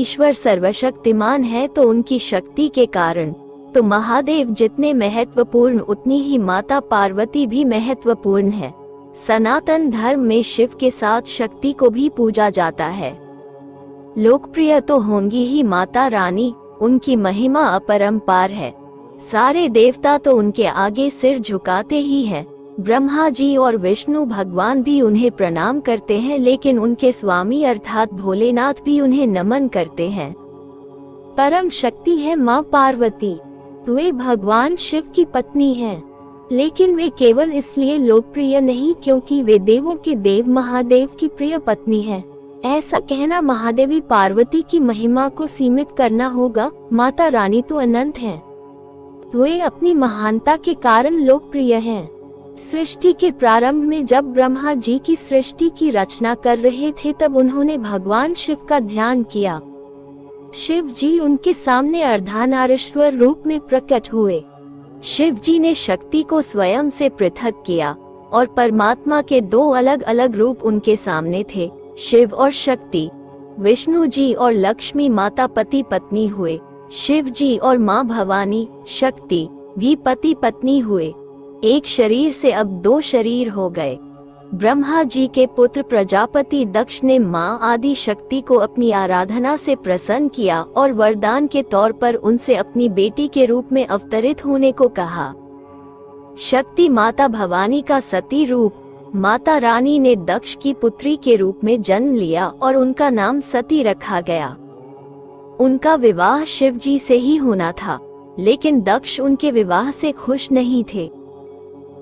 ईश्वर सर्वशक्तिमान है तो उनकी शक्ति के कारण तो महादेव जितने महत्वपूर्ण उतनी ही माता पार्वती भी महत्वपूर्ण है। सनातन धर्म में शिव के साथ शक्ति को भी पूजा जाता है। लोकप्रिय तो होंगी ही माता रानी, उनकी महिमा अपरंपार है। सारे देवता तो उनके आगे सिर झुकाते ही हैं। ब्रह्मा जी और विष्णु भगवान भी उन्हें प्रणाम करते हैं, लेकिन उनके स्वामी अर्थात भोलेनाथ भी उन्हें नमन करते हैं। परम शक्ति है माँ पार्वती। वे भगवान शिव की पत्नी हैं, लेकिन वे केवल इसलिए लोकप्रिय नहीं क्योंकि वे देवों के देव महादेव की प्रिय पत्नी है। ऐसा कहना महादेवी पार्वती की महिमा को सीमित करना होगा। माता रानी तो अनंत हैं। वे अपनी महानता के कारण लोकप्रिय हैं। सृष्टि के प्रारंभ में जब ब्रह्मा जी की सृष्टि की रचना कर रहे थे तब उन्होंने भगवान शिव का ध्यान किया। शिव जी उनके सामने अर्धनारीश्वर रूप में प्रकट हुए। शिव जी ने शक्ति को स्वयं से पृथक किया और परमात्मा के दो अलग अलग रूप उनके सामने थे, शिव और शक्ति। विष्णु जी और लक्ष्मी माता पति पत्नी हुए। शिव जी और माँ भवानी शक्ति भी पति पत्नी हुए। एक शरीर से अब दो शरीर हो गए। ब्रह्मा जी के पुत्र प्रजापति दक्ष ने माँ आदि शक्ति को अपनी आराधना से प्रसन्न किया और वरदान के तौर पर उनसे अपनी बेटी के रूप में अवतरित होने को कहा। शक्ति माता भवानी का सती रूप माता रानी ने दक्ष की पुत्री के रूप में जन्म लिया और उनका नाम सती रखा गया। उनका विवाह शिव जी से ही होना था, लेकिन दक्ष उनके विवाह से खुश नहीं थे।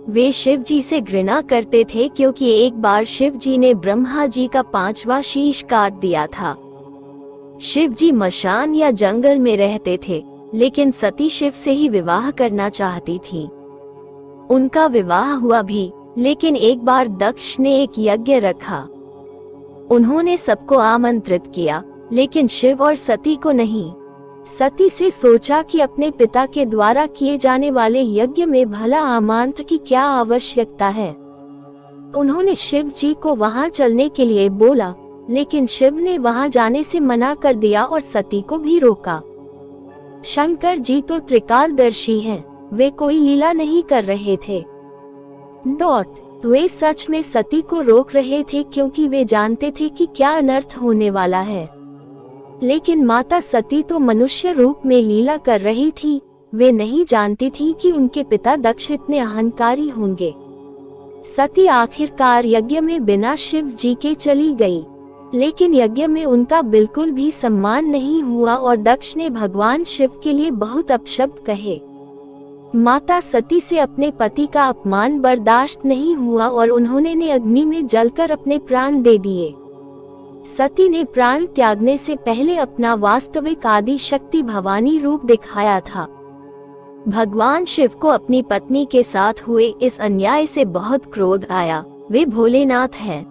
वे शिव जी से घृणा करते थे क्योंकि एक बार शिव जी ने ब्रह्मा जी का 5वां शीश काट दिया था। शिव जी मशान या जंगल में रहते थे, लेकिन सती शिव से ही विवाह करना चाहती थी। उनका विवाह हुआ भी, लेकिन एक बार दक्ष ने एक यज्ञ रखा। उन्होंने सबको आमंत्रित किया, लेकिन शिव और सती को नहीं। सती से सोचा कि अपने पिता के द्वारा किए जाने वाले यज्ञ में भला आमंत्रण की क्या आवश्यकता है। उन्होंने शिव जी को वहां चलने के लिए बोला, लेकिन शिव ने वहां जाने से मना कर दिया और सती को भी रोका। शंकर जी तो त्रिकालदर्शी हैं, वे कोई लीला नहीं कर रहे थे। वे सच में सती को रोक रहे थे क्योंकि वे जानते थे कि क्या अनर्थ होने वाला है। लेकिन माता सती तो मनुष्य रूप में लीला कर रही थी। वे नहीं जानती थी कि उनके पिता दक्ष इतने अहंकारी होंगे। सती आखिरकार यज्ञ में बिना शिव जी के चली गई, लेकिन यज्ञ में उनका बिल्कुल भी सम्मान नहीं हुआ और दक्ष ने भगवान शिव के लिए बहुत अपशब्द कहे। माता सती से अपने पति का अपमान बर्दाश्त नहीं हुआ और उन्होंने अग्नि में जलकर अपने प्राण दे दिए। सती ने प्राण त्यागने से पहले अपना वास्तविक आदि शक्ति भवानी रूप दिखाया था। भगवान शिव को अपनी पत्नी के साथ हुए इस अन्याय से बहुत क्रोध आया। वे भोलेनाथ हैं,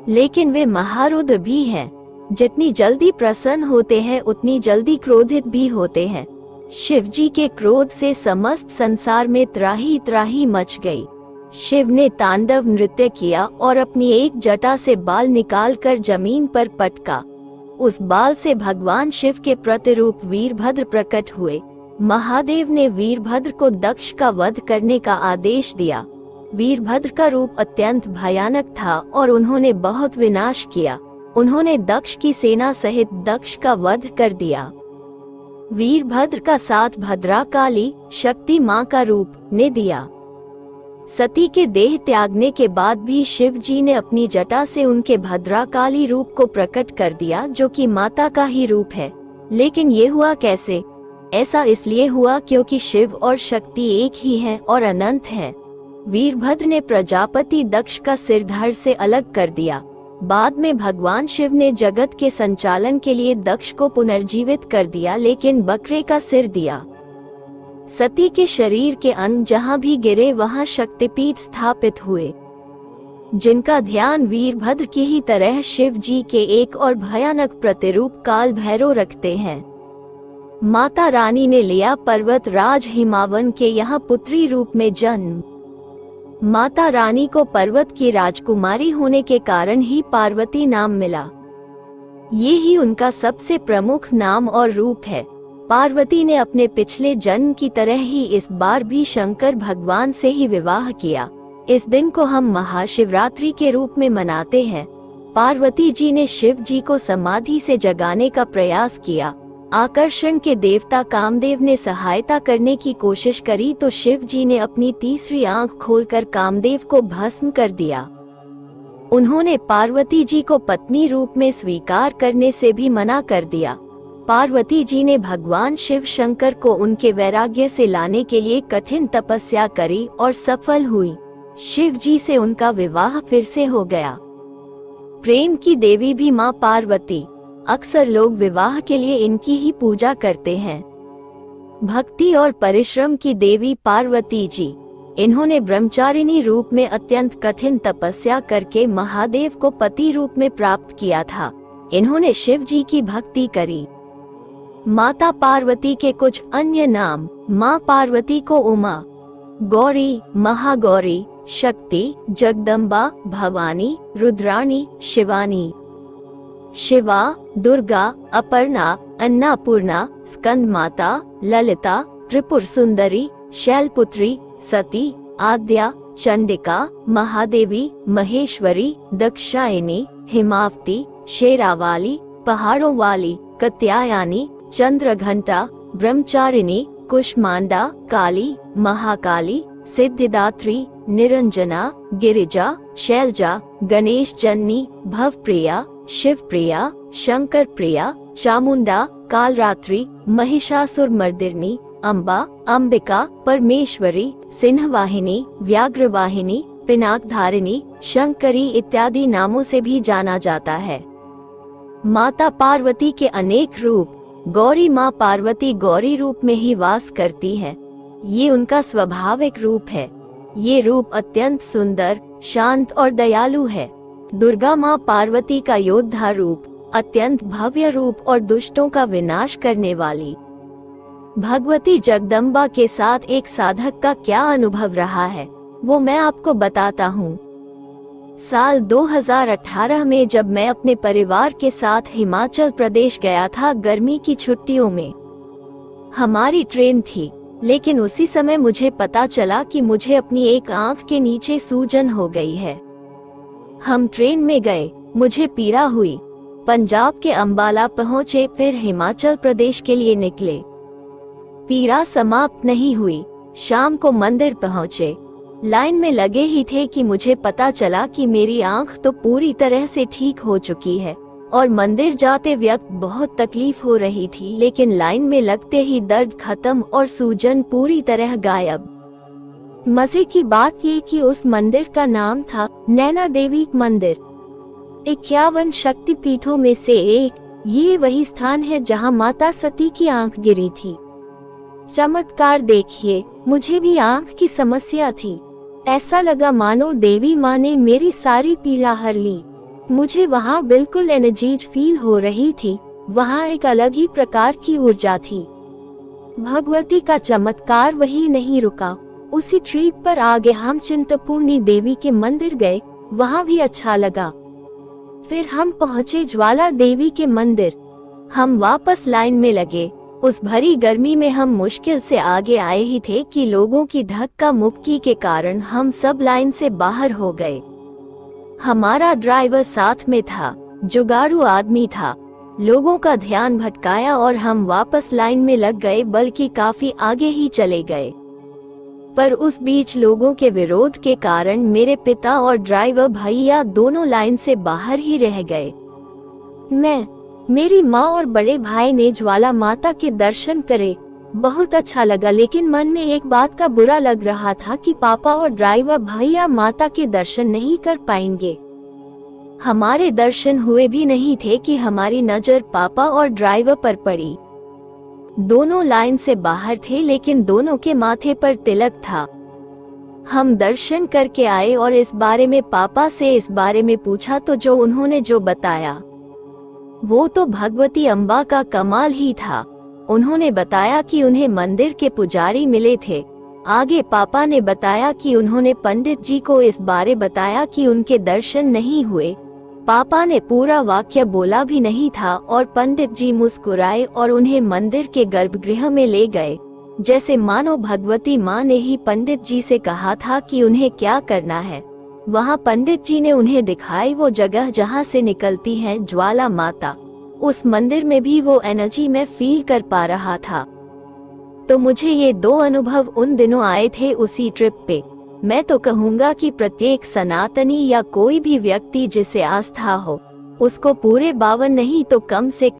लेकिन वे महारुद्र भी हैं। जितनी जल्दी प्रसन्न होते हैं उतनी जल्दी क्रोधित भी होते हैं। शिव जी के क्रोध से समस्त संसार में त्राही त्राही मच गई। शिव ने तांडव नृत्य किया और अपनी एक जटा से बाल निकालकर जमीन पर पटका। उस बाल से भगवान शिव के प्रतिरूप वीरभद्र प्रकट हुए। महादेव ने वीरभद्र को दक्ष का वध करने का आदेश दिया। वीरभद्र का रूप अत्यंत भयानक था और उन्होंने बहुत विनाश किया। उन्होंने दक्ष की सेना सहित दक्ष का वध कर दिया। वीरभद्र का साथ भद्राकाली शक्ति मां का रूप ने दिया। सती के देह त्यागने के बाद भी शिव जी ने अपनी जटा से उनके भद्राकाली रूप को प्रकट कर दिया, जो कि माता का ही रूप है। लेकिन ये हुआ कैसे? ऐसा इसलिए हुआ क्योंकि शिव और शक्ति एक ही हैं और अनंत हैं। वीरभद्र ने प्रजापति दक्ष का सिर धड़ से अलग कर दिया। बाद में भगवान शिव ने जगत के संचालन के लिए दक्ष को पुनर्जीवित कर दिया, लेकिन बकरे का सिर दिया। सती के शरीर के अंग जहां भी गिरे वहां शक्तिपीठ स्थापित हुए, जिनका ध्यान वीरभद्र की ही तरह शिव जी के एक और भयानक प्रतिरूप काल भैरव रखते हैं। माता रानी ने लिया पर्वत राज हिमावन के यहाँ पुत्री रूप में जन्म। माता रानी को पर्वत की राजकुमारी होने के कारण ही पार्वती नाम मिला। ये ही उनका सबसे प्रमुख नाम और रूप है। पार्वती ने अपने पिछले जन्म की तरह ही इस बार भी शंकर भगवान से ही विवाह किया। इस दिन को हम महाशिवरात्रि के रूप में मनाते हैं। पार्वती जी ने शिव जी को समाधि से जगाने का प्रयास किया। आकर्षण के देवता कामदेव ने सहायता करने की कोशिश करी तो शिव जी ने अपनी तीसरी आंख खोलकर कामदेव को भस्म कर दिया। उन्होंने पार्वती जी को पत्नी रूप में स्वीकार करने से भी मना कर दिया। पार्वती जी ने भगवान शिव शंकर को उनके वैराग्य से लाने के लिए कठिन तपस्या करी और सफल हुई। शिव जी से उनका विवाह फिर से हो गया। प्रेम की देवी भी माँ पार्वती। अक्सर लोग विवाह के लिए इनकी ही पूजा करते हैं। भक्ति और परिश्रम की देवी पार्वती जी, इन्होंने ब्रह्मचारिणी रूप में अत्यंत कठिन तपस्या करके महादेव को पति रूप में प्राप्त किया था। इन्होंने शिव जी की भक्ति करी। माता पार्वती के कुछ अन्य नाम: माँ पार्वती को उमा, गौरी, महागौरी, शक्ति, जगदम्बा, भवानी, रुद्राणी, शिवानी। शिवा, दुर्गा, अपर्णा, अन्नापूर्णा, स्कंद माता, ललिता, त्रिपुर सुंदरी, शैलपुत्री, सती, आद्या, चंडिका, महादेवी, महेश्वरी, दक्षायनी, हिमावती, शेरावाली, पहाड़ों वाली, कात्यायनी, चंद्रघंटा, ब्रह्मचारिणी, कुष्मांडा, काली, महाकाली, सिद्धिदात्री, निरंजना, गिरिजा, शैलजा, गणेश जननी, भवप्रिया, शिवप्रिया, शंकर प्रिया, चामुंडा, कालरात्रि, महिषासुरमर्दिनी, अम्बा, अंबिका, परमेश्वरी, सिंहवाहिनी, व्याघ्रवाहिनी, पिनाकधारिणी, शंकरी इत्यादि नामों से भी जाना जाता है। माता पार्वती के अनेक रूप: गौरी माँ पार्वती गौरी रूप में ही वास करती है। ये उनका स्वाभाविक रूप है। ये रूप अत्यंत सुंदर, शांत और दयालु है। दुर्गा माँ पार्वती का योद्धा रूप, अत्यंत भव्य रूप और दुष्टों का विनाश करने वाली। भगवती जगदम्बा के साथ एक साधक का क्या अनुभव रहा है, वो मैं आपको बताता हूँ। साल 2018 में जब मैं अपने परिवार के साथ हिमाचल प्रदेश गया था गर्मी की छुट्टियों में, हमारी ट्रेन थी, लेकिन उसी समय मुझे पता चला कि मुझे अपनी एक आंख के नीचे सूजन हो गई है। हम ट्रेन में गए, मुझे पीड़ा हुई। पंजाब के अंबाला पहुंचे, फिर हिमाचल प्रदेश के लिए निकले। पीड़ा समाप्त नहीं हुई। शाम को मंदिर पहुंचे, लाइन में लगे ही थे कि मुझे पता चला कि मेरी आंख तो पूरी तरह से ठीक हो चुकी है और मंदिर जाते वक्त बहुत तकलीफ हो रही थी, लेकिन लाइन में लगते ही दर्द खत्म और सूजन पूरी तरह गायब। मजे की बात ये कि उस मंदिर का नाम था नैना देवी मंदिर। 51 शक्तिपीठों में से एक ये वही स्थान है जहां माता सती की आंख गिरी थी। चमत्कार देखिए, मुझे भी आंख की समस्या थी। ऐसा लगा मानो देवी माँ ने मेरी सारी पीड़ा हर ली। मुझे वहाँ बिल्कुल एनर्जीज फील हो रही थी। वहाँ एक अलग ही प्रकार की ऊर्जा थी। भगवती का चमत्कार वही नहीं रुका। उसी ट्रिप पर आगे हम चिंतपूर्णी देवी के मंदिर गए, वहाँ भी अच्छा लगा। फिर हम पहुँचे ज्वाला देवी के मंदिर। हम वापस लाइन में लगे। उस भरी गर्मी में हम मुश्किल से आगे आए ही थे कि लोगों की धक्का मुक्की के कारण हम सब लाइन से बाहर हो गए। हमारा ड्राइवर साथ में था, जुगाड़ू आदमी था। लोगों का ध्यान भटकाया और हम वापस लाइन में लग गए, बल्कि काफी आगे ही चले गए। पर उस बीच लोगों के विरोध के कारण मेरे पिता और ड्राइवर भैया दोनों लाइन से बाहर ही रह गए। मेरी माँ और बड़े भाई ने ज्वाला माता के दर्शन करे, बहुत अच्छा लगा, लेकिन मन में एक बात का बुरा लग रहा था कि पापा और ड्राइवर भैया माता के दर्शन नहीं कर पाएंगे। हमारे दर्शन हुए भी नहीं थे कि हमारी नजर पापा और ड्राइवर पर पड़ी। दोनों लाइन से बाहर थे, लेकिन दोनों के माथे पर तिलक था। हम दर्शन करके आए और इस बारे में पापा से इस बारे में पूछा तो जो उन्होंने जो बताया वो तो भगवती अम्बा का कमाल ही था। उन्होंने बताया कि उन्हें मंदिर के पुजारी मिले थे। आगे पापा ने बताया कि उन्होंने पंडित जी को इस बारे बताया कि उनके दर्शन नहीं हुए। पापा ने पूरा वाक्य बोला भी नहीं था और पंडित जी मुस्कुराए और उन्हें मंदिर के गर्भगृह में ले गए, जैसे मानो भगवती माँ ने ही पंडित जी से कहा था कि उन्हें क्या करना है। वहाँ पंडित जी ने उन्हें दिखाई वो जगह जहाँ से निकलती है ज्वाला माता। उस मंदिर में भी वो एनर्जी मैं फील कर पा रहा था। तो मुझे ये 2 अनुभव उन दिनों आए थे उसी ट्रिप पे। मैं तो कहूँगा कि प्रत्येक सनातनी या कोई भी व्यक्ति जिसे आस्था हो, उसको पूरे 52 नहीं तो कम से